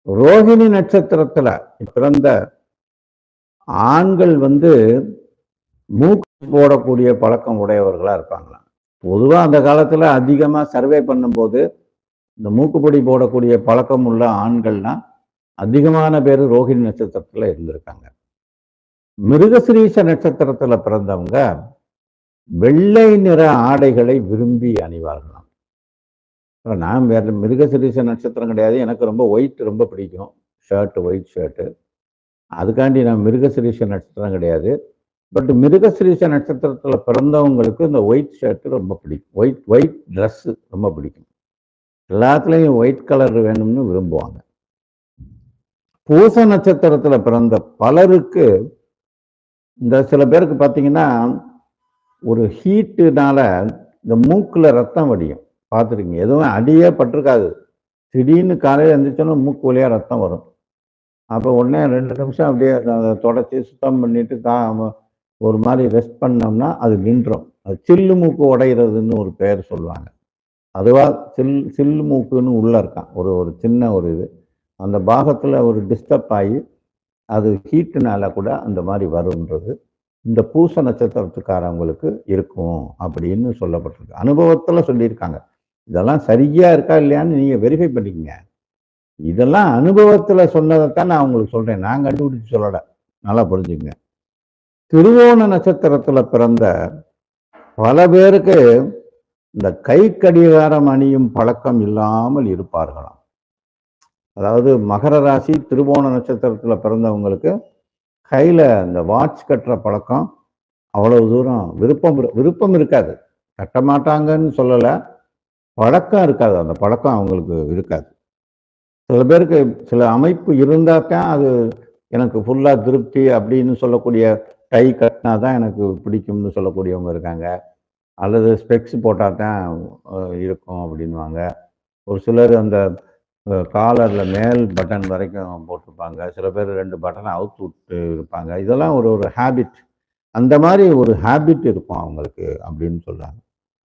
ரோகிணி நட்சத்திரத்துல பிறந்த ஆண்கள் மூக்கு போடக்கூடிய பழக்கம் உடையவர்களா இருப்பாங்களாம். பொதுவா அந்த காலத்துல அதிகமா சர்வே பண்ணும்போது இந்த மூக்குப்பொடி போடக்கூடிய பழக்கம் உள்ள ஆண்கள்லாம் அதிகமான பேர் ரோகிணி நட்சத்திரத்துல இருந்திருக்காங்க. மிருகசிரீஷ நட்சத்திரத்துல பிறந்தவங்க வெள்ளை நிற ஆடைகளை விரும்பி அணிவார்களாம். நான் வேற மிருகசிரீஷ நட்சத்திரம் கிடையாது, எனக்கு ரொம்ப ஒயிட் ரொம்ப பிடிக்கும், ஷர்ட்டு, ஒயிட் ஷர்ட்டு. அதுக்காண்டி நான் மிருகசிரீஷ நட்சத்திரம் கிடையாது. பட் மிருகசிரீஷ நட்சத்திரத்துல பிறந்தவங்களுக்கு இந்த ஒயிட் ஷர்ட்டு ரொம்ப பிடிக்கும், ஒயிட் ட்ரெஸ்ஸு ரொம்ப பிடிக்கும். எல்லாத்துலேயும் ஒயிட் கலர் வேணும்னு விரும்புவாங்க. பூச நட்சத்திரத்துல பிறந்த பலருக்கு இந்த சில பேருக்கு பார்த்தீங்கன்னா ஒரு ஹீட்டுனால இந்த மூக்குல ரத்தம் வடியும். பார்த்துருக்கீங்க, எதுவும் அடியே பட்டிருக்காது, திடீர்னு காலையில் எழுந்திரிச்சோன்னா மூக்கு வழியாக ரத்தம் வரும். அப்போ உடனே 2 நிமிஷம் அப்படியே அதை தொடச்சி சுத்தம் பண்ணிட்டு ஒரு மாதிரி ரெஸ்ட் பண்ணோம்னா அது நின்றோம். அது சில்லு மூக்கு உடைகிறதுன்னு ஒரு பெயர் சொல்லுவாங்க. அதுவாக சில்லு மூக்குன்னு உள்ளே இருக்கான் ஒரு சின்ன ஒரு இது, அந்த பாகத்தில் ஒரு டிஸ்டர்ப் ஆகி அது ஹீட்டுனால கூட அந்த மாதிரி வரும்ன்றது இந்த பூச நட்சத்திரத்துக்காரவங்களுக்கு இருக்கும் அப்படின்னு சொல்லப்பட்டிருக்கு. அனுபவத்தில் சொல்லியிருக்காங்க. இதெல்லாம் சரியா இருக்கா இல்லையான்னு நீங்கள் வெரிஃபை பண்ணிக்கங்க. இதெல்லாம் அனுபவத்தில் சொன்னதைத்தான் நான் உங்களுக்கு சொல்கிறேன், நான் கண்டுபிடிச்சு சொல்லலை, நல்லா புரிஞ்சுக்கங்க. திருவோண நட்சத்திரத்தில் பிறந்த பல பேருக்கு இந்த கை கடிகாரம் அணியும் பழக்கம் இல்லாமல் இருப்பார்களாம். அதாவது மகர ராசி திருவோண நட்சத்திரத்தில் பிறந்தவங்களுக்கு கையில் இந்த வாட்ச் கட்டுற பழக்கம் அவ்வளவு தூரம் விருப்பம் இருக்காது. கட்ட மாட்டாங்கன்னு சொல்லலை, பழக்கம் இருக்காது, அந்த பழக்கம் அவங்களுக்கு இருக்காது. சில பேருக்கு சில அமைப்பு இருந்தால்தான் அது எனக்கு ஃபுல்லாக திருப்தி அப்படின்னு சொல்லக்கூடிய, கை கட்டினா தான் எனக்கு பிடிக்கும்னு சொல்லக்கூடியவங்க இருக்காங்க. அல்லது ஸ்பெக்ஸ் போட்டால் தான் இருக்கும் அப்படின்வாங்க. ஒரு சிலர் அந்த காலரில் மேல் பட்டன் வரைக்கும் போட்டிருப்பாங்க, சில பேர் 2 பட்டனை அவுத்து விட்டு இருப்பாங்க. இதெல்லாம் ஒரு ஹேபிட், அந்த மாதிரி ஒரு ஹேபிட் இருக்கும் அவங்களுக்கு அப்படின்னு சொல்கிறாங்க.